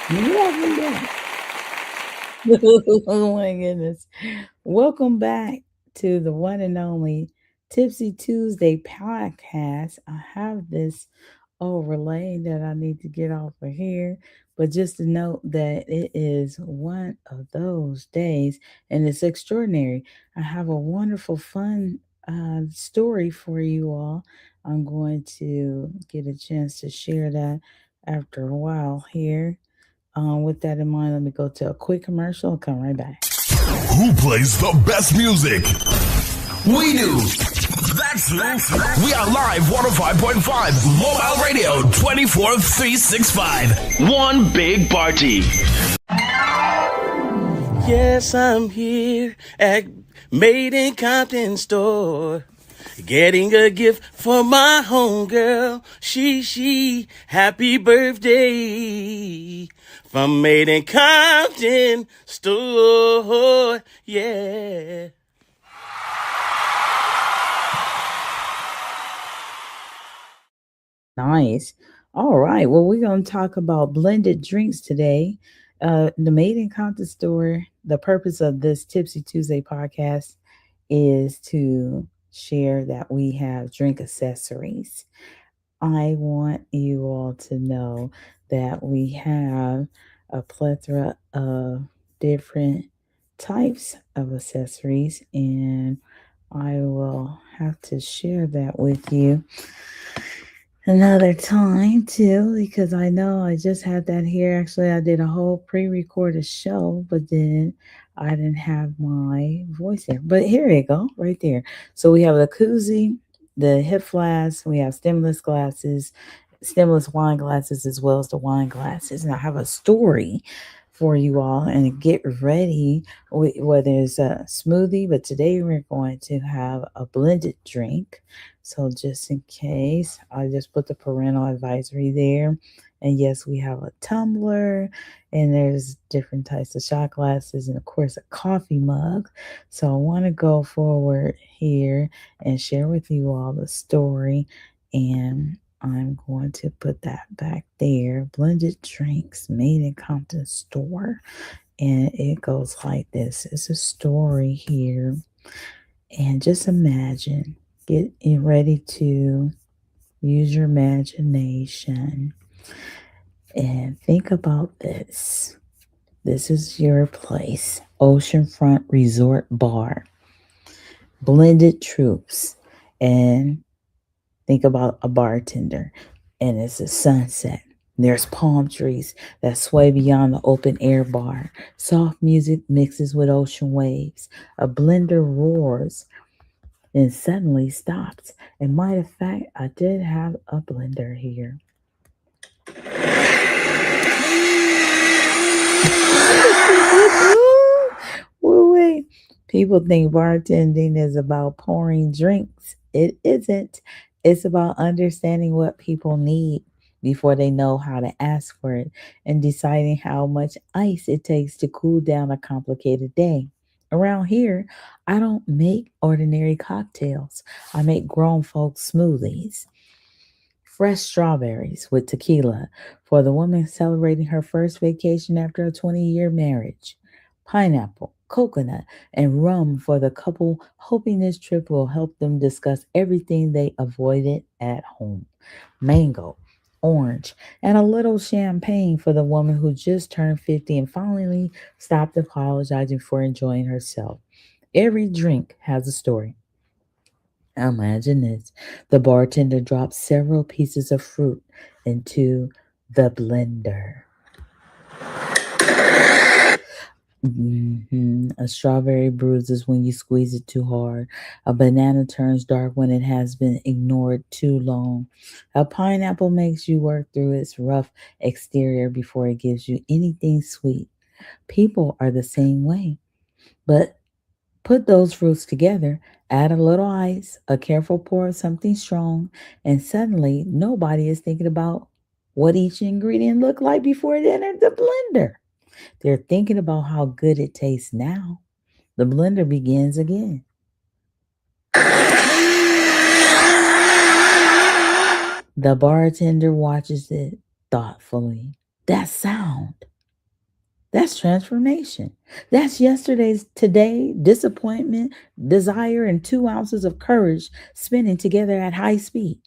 Welcome back. Oh my goodness. Welcome back to the one and only Tipsy Tuesday podcast. I have this overlay that I need to get off of here, but just to note that it is one of those days and it's extraordinary. I have a wonderful, fun story for you all. I'm going to get a chance to share that after a while here. With that in mind, let me go to a quick commercial and come right back. Who plays the best music? We do. That's we are live 105.5 mobile radio 24/365. One big party. Yes, I'm here at Made in Compton Store. Getting a gift for my homegirl. She, happy birthday. From Made in Compton Store. Yeah. Nice. All right. Well, we're going to talk about blended drinks today. The Made in Compton Store, the purpose of this Tipsy Tuesday podcast is to share that we have drink accessories. I want you all to know that we have a plethora of different types of accessories, and I will have to share that with you another time too, because I know I just had that here. Actually, I did a whole pre-recorded show, but then I didn't have my voice there. But here you go, right there. So we have the koozie, the hip flask, we have stemless glasses, stemless wine glasses, as well as the wine glasses. And I have a story for you all, and get ready. Whether it's a smoothie, but today we're going to have a blended drink. So just in case, I just put the parental advisory there. And yes, we have a tumbler, and there's different types of shot glasses, and of course a coffee mug. So I want to go forward here and share with you all the story, and I'm going to put that back there. Blended drinks made in Compton Store. And it goes like this. It's a story here. And just imagine, get ready to use your imagination and think about this. This is your place, Oceanfront Resort Bar, blended troops, and think about a bartender, and it's a sunset. There's palm trees that sway beyond the open air bar. Soft music mixes with ocean waves. A blender roars and suddenly stops. And matter of fact, I did have a blender here. Wait. People think bartending is about pouring drinks. It isn't. It's about understanding what people need before they know how to ask for it, and deciding how much ice it takes to cool down a complicated day. Around here, I don't make ordinary cocktails. I make grown folks smoothies. Fresh strawberries with tequila for the woman celebrating her first vacation after a 20-year marriage. Pineapple, coconut, and rum for the couple hoping this trip will help them discuss everything they avoided at home. Mango, orange, and a little champagne for the woman who just turned 50 and finally stopped apologizing for enjoying herself. Every drink has a story. Imagine this. The bartender drops several pieces of fruit into the blender. A strawberry bruises when you squeeze it too hard. A banana turns dark when it has been ignored too long. A pineapple makes you work through its rough exterior before it gives you anything sweet. People are the same way. But put those fruits together, add a little ice, a careful pour of something strong, and suddenly nobody is thinking about what each ingredient looked like before it entered the blender. They're thinking about how good it tastes now. The blender begins again. The bartender watches it thoughtfully. That sound. That's transformation. That's yesterday's today, disappointment, desire, and 2 ounces of courage spinning together at high speed.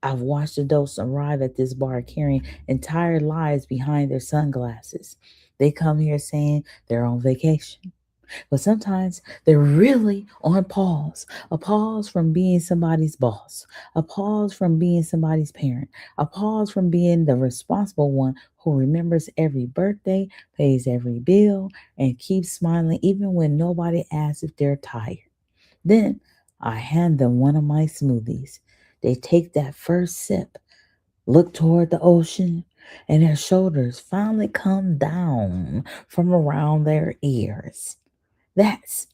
I've watched adults arrive at this bar carrying entire lives behind their sunglasses. They come here saying they're on vacation, but sometimes they're really on pause. A pause from being somebody's boss, a pause from being somebody's parent, a pause from being the responsible one who remembers every birthday, pays every bill, and keeps smiling even when nobody asks if they're tired. Then I hand them one of my smoothies. They take that first sip, look toward the ocean, and their shoulders finally come down from around their ears. That's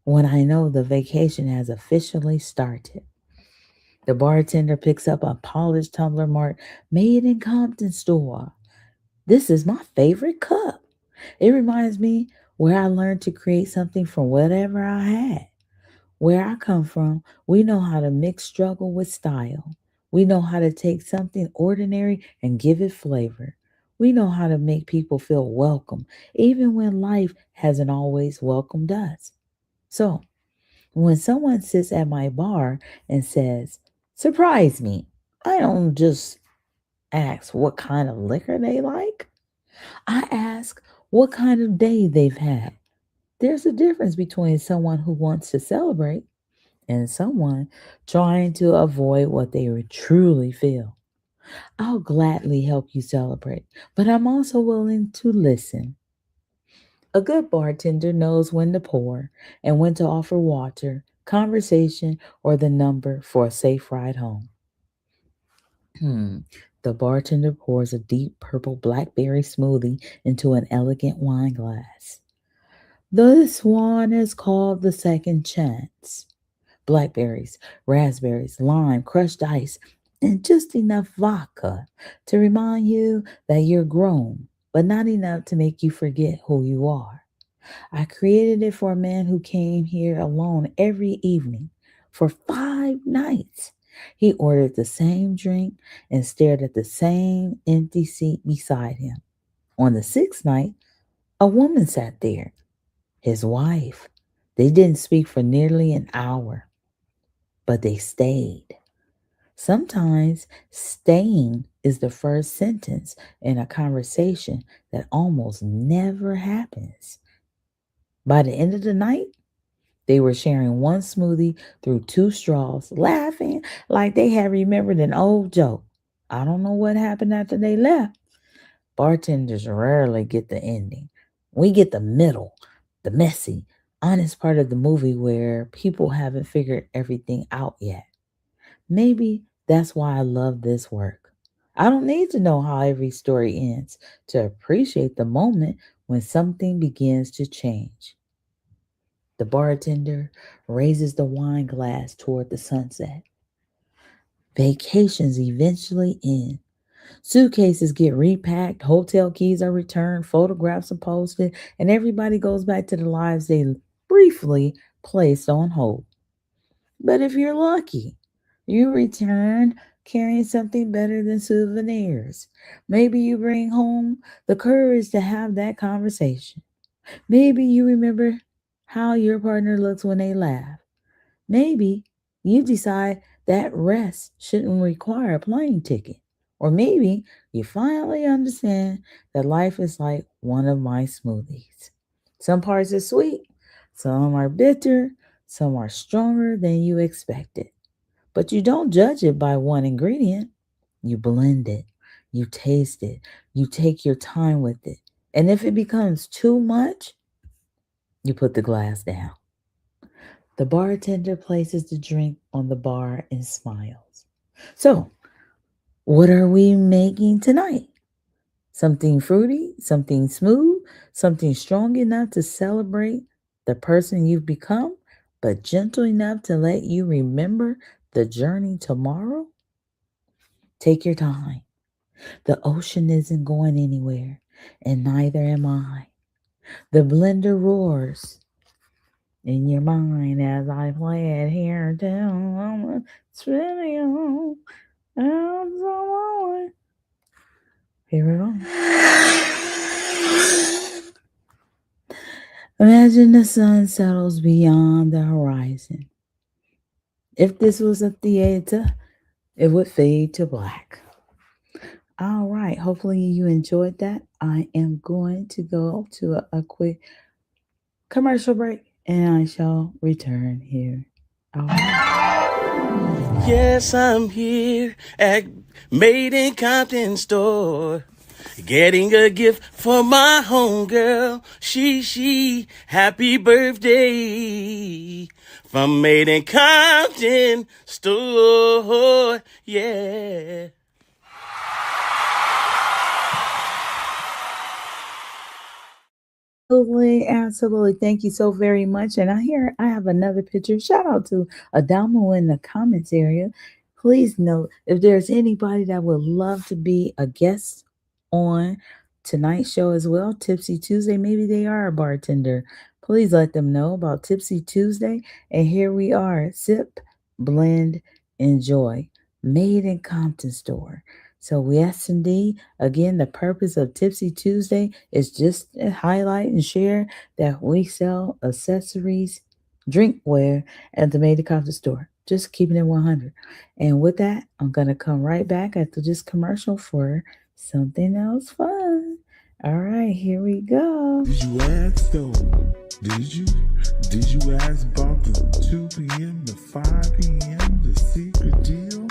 when I know the vacation has officially started. The bartender picks up a polished tumbler marked Made in Compton Store. This is my favorite cup. It reminds me where I learned to create something from whatever I had. Where I come from, we know how to mix struggle with style. We know how to take something ordinary and give it flavor. We know how to make people feel welcome, even when life hasn't always welcomed us. So, when someone sits at my bar and says, "Surprise me," I don't just ask what kind of liquor they like. I ask what kind of day they've had. There's a difference between someone who wants to celebrate and someone trying to avoid what they would truly feel. I'll gladly help you celebrate, but I'm also willing to listen. A good bartender knows when to pour and when to offer water, conversation, or the number for a safe ride home. Hmm. The bartender pours a deep purple blackberry smoothie into an elegant wine glass. This one is called the second chance. Blackberries, raspberries, lime, crushed ice, and just enough vodka to remind you that you're grown, but not enough to make you forget who you are. I created it for a man who came here alone every evening for 5 nights. He ordered the same drink and stared at the same empty seat beside him. On the sixth night, a woman sat there, his wife. They didn't speak for nearly an hour, but they stayed. Sometimes staying is the first sentence in a conversation that almost never happens. By the end of the night, they were sharing one smoothie through two straws, laughing like they had remembered an old joke. I don't know what happened after they left. Bartenders rarely get the ending. We get the middle, the messy, honest part of the movie where people haven't figured everything out yet. Maybe that's why I love this work. I don't need to know how every story ends to appreciate the moment when something begins to change. The bartender raises the wine glass toward the sunset. Vacations eventually end. Suitcases get repacked, hotel keys are returned, photographs are posted, and everybody goes back to the lives they briefly placed on hold. But if you're lucky, you return carrying something better than souvenirs. Maybe you bring home the courage to have that conversation. Maybe you remember how your partner looks when they laugh. Maybe you decide that rest shouldn't require a plane ticket. Or maybe you finally understand that life is like one of my smoothies. Some parts are sweet, some are bitter, some are stronger than you expected. But you don't judge it by one ingredient. You blend it, you taste it, you take your time with it. And if it becomes too much, you put the glass down. The bartender places the drink on the bar and smiles. So, what are we making tonight? Something fruity, something smooth, something strong enough to celebrate the person you've become, but gentle enough to let you remember the journey tomorrow? Take your time. The ocean isn't going anywhere, and neither am I. The blender roars in your mind as I play it here down. Spinning on. Here we go. Imagine the sun settles beyond the horizon. If this was a theater, it would fade to black. All right. Hopefully you enjoyed that. I am going to go to a quick commercial break and I shall return here. All right. Yes, I'm here at Made in Compton Store. Getting a gift for my homegirl. Happy birthday. From Made in Compton Store. Yeah. Absolutely, absolutely. Thank you so very much. And I have another picture. Shout out to Adamo in the comments area. Please note if there's anybody that would love to be a guest on tonight's show as well, Tipsy Tuesday. Maybe they are a bartender. Please let them know about Tipsy Tuesday. And here we are. Sip, blend, enjoy. Made in Compton Store. So yes, indeed. Again, the purpose of Tipsy Tuesday is just to highlight and share that we sell accessories, drinkware at the Made to Compton store. Just keeping it 100. And with that, I'm going to come right back after this commercial for something else fun. All right, here we go. Did you ask though? Did you? Did you ask about the 2 p.m. to 5 p.m. the secret deal?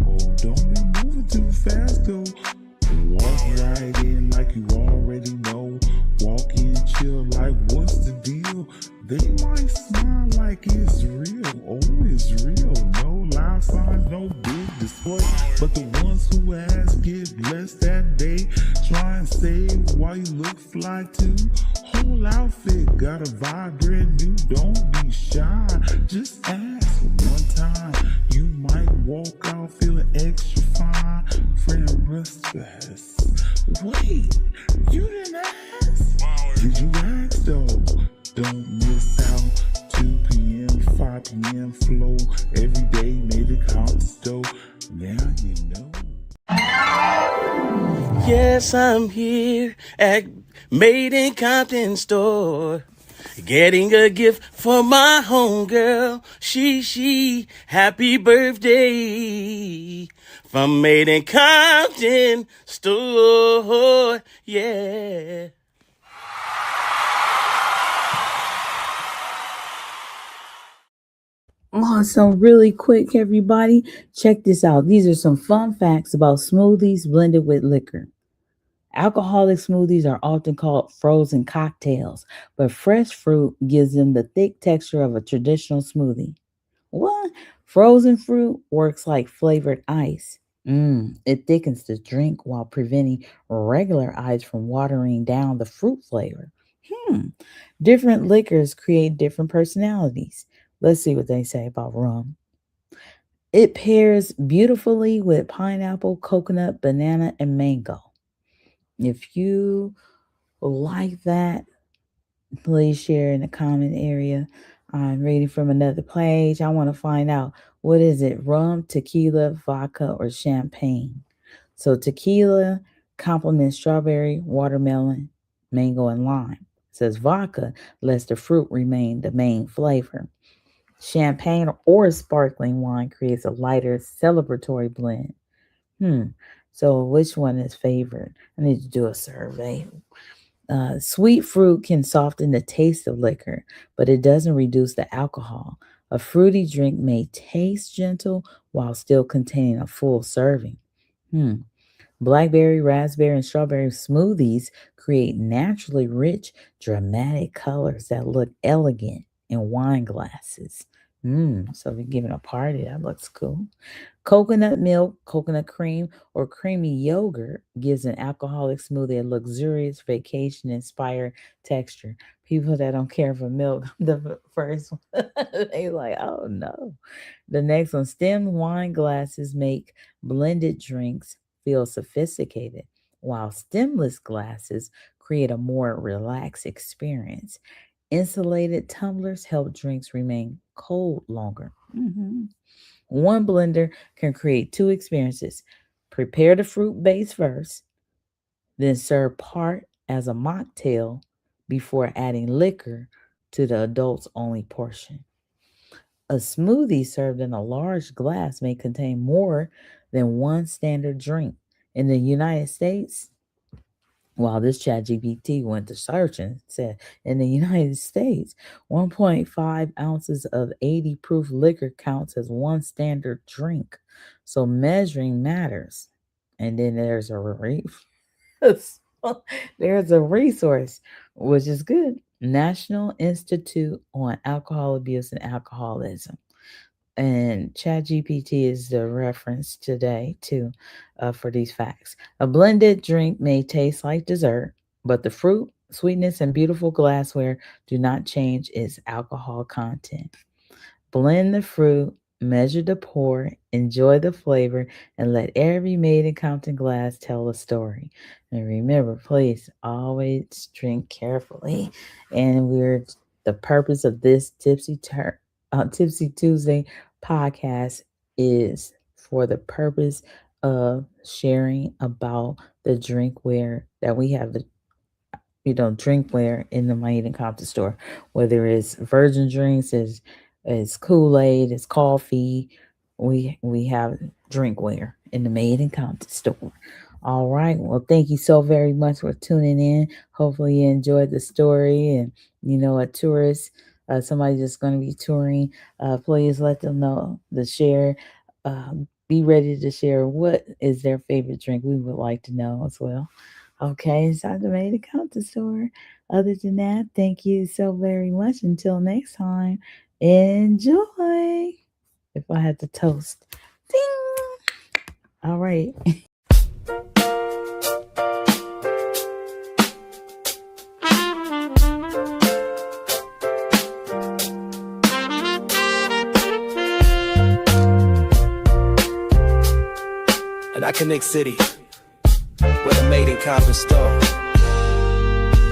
Oh, don't be moving too fast though. Walk right in like you already know. Walk in chill like what's the deal? They might smile like it's real. Oh, it's real. No live signs, no big display. But the ones who ask get blessed that day. Try and save while you look fly too. Whole outfit got a vibrant new. Don't be shy. Just ask one time. You might walk out feeling extra fine. Friend restless. Wait, you didn't ask? Did you ask though? Don't miss out. 2 p.m., 5 p.m. flow. Every day made it count still. Now you know. Yes, I'm here at Made in Compton Store. Getting a gift for my homegirl. Happy birthday. From Made in Compton Store. Yeah. Awesome. Really quick, everybody. Check this out. These are some fun facts about smoothies blended with liquor. Alcoholic smoothies are often called frozen cocktails, but fresh fruit gives them the thick texture of a traditional smoothie. What? Frozen fruit works like flavored ice. It thickens the drink while preventing regular ice from watering down the fruit flavor. Hmm. Different liquors create different personalities. Let's see what they say about rum. It pairs beautifully with pineapple, coconut, banana, and mango. If you like that, please share in the comment area. I'm reading from another page. I want to find out what is it? Rum, tequila, vodka, or champagne? So tequila complements strawberry, watermelon, mango, and lime. It says vodka lets the fruit remain the main flavor. Champagne or sparkling wine creates a lighter celebratory blend. Hmm. So which one is favored? I need to do a survey. Sweet fruit can soften the taste of liquor, but it doesn't reduce the alcohol. A fruity drink may taste gentle while still containing a full serving. Hmm. Blackberry, raspberry, and strawberry smoothies create naturally rich, dramatic colors that look elegant in wine glasses. So if you're giving a party, that looks cool. Coconut milk, coconut cream, or creamy yogurt gives an alcoholic smoothie a luxurious vacation inspired texture. People that don't care for milk, the first one, they like, oh no. The next one, stemmed wine glasses make blended drinks feel sophisticated, while stemless glasses create a more relaxed experience. Insulated tumblers help drinks remain cold longer. One blender can create two experiences. Prepare the fruit base first, then serve part as a mocktail before adding liquor to the adults only portion. A smoothie served in a large glass may contain more than one standard drink. In the United States, while this chat GPT went to search and said in the United States, 1.5 ounces of 80 proof liquor counts as one standard drink. So measuring matters. And then there's a resource, which is good. National Institute on Alcohol Abuse and Alcoholism. And ChatGPT is the reference today too for these facts. A blended drink may taste like dessert, but the fruit, sweetness, and beautiful glassware do not change its alcohol content. Blend the fruit, measure the pour, enjoy the flavor, and let every made in Compton glass tell a story. And remember, please always drink carefully. And the purpose of this Tipsy Tuesday podcast is for the purpose of sharing about the drinkware that we have, drinkware in the Made in Compton store, whether it's virgin drinks, it's Kool-Aid, it's coffee. We have drinkware in the Made in Compton store. All right. Well, thank you so very much for tuning in. Hopefully you enjoyed the story. And, a tourist, somebody that's going to be touring, please let them know to share. Be ready to share what is their favorite drink. We would like to know as well. Okay, inside the Made in Compton store. Other than that, thank you so very much. Until next time, enjoy. If I had to toast. Ding! All right. And I connect city where the Made in Compton store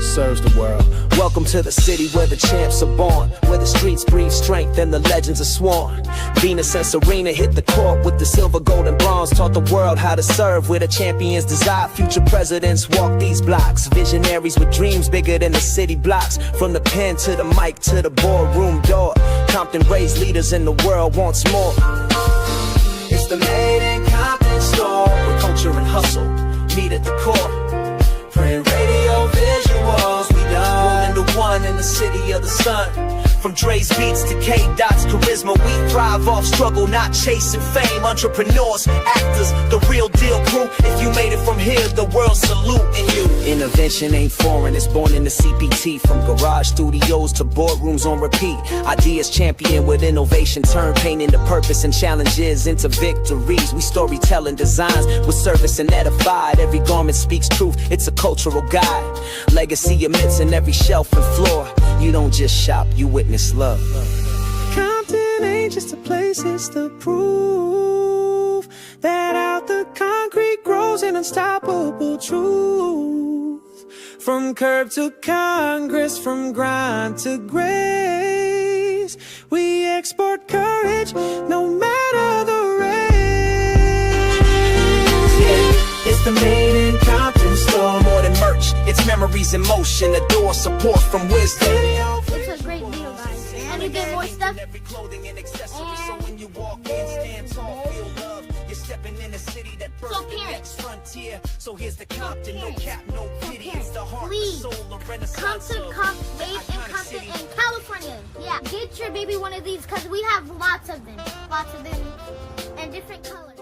serves the world. Welcome to the city where the champs are born, where the streets breathe strength and the legends are sworn. Venus and Serena hit the court with the silver, gold, and bronze. Taught the world how to serve where the champions desire. Future presidents walk these blocks. Visionaries with dreams bigger than the city blocks. From the pen to the mic to the boardroom door. Compton raised leaders in the world wants more. It's the Made in Compton store, where culture and hustle meet at the core. Print, radio, visuals, we done. Rolling to one in the city of the sun. From Dre's beats to K-Dot's charisma, we thrive off struggle, not chasing fame. Entrepreneurs, actors, the real deal crew. If you made it from here, the world saluting you. Intervention ain't foreign, it's born in the CPT. From garage studios to boardrooms on repeat. Ideas championed with innovation, turn pain into purpose and challenges into victories. We storytelling designs with service and edified. Every garment speaks truth, it's a cultural guide. Legacy emits in every shelf and floor. You don't just shop, you witness love. Compton ain't just a place, it's the proof that out the concrete grows an unstoppable truth. From curb to Congress, from grind to grace, we export courage no matter the race. Yeah, it's the Made in Compton store. More than merch, it's memories in motion. Adore support from wisdom. It's a great deal, guys. And you get more stuff. Every clothing and accessory, so when you walk in, stand tall, feel love. You're stepping in a city that birthed the next frontier. So here's the Compton, no cap, no pity. It's the heart, the soul, the renaissance. Made in Compton in California. Yeah, get your baby one of these because we have lots of them. Lots of them in different colors.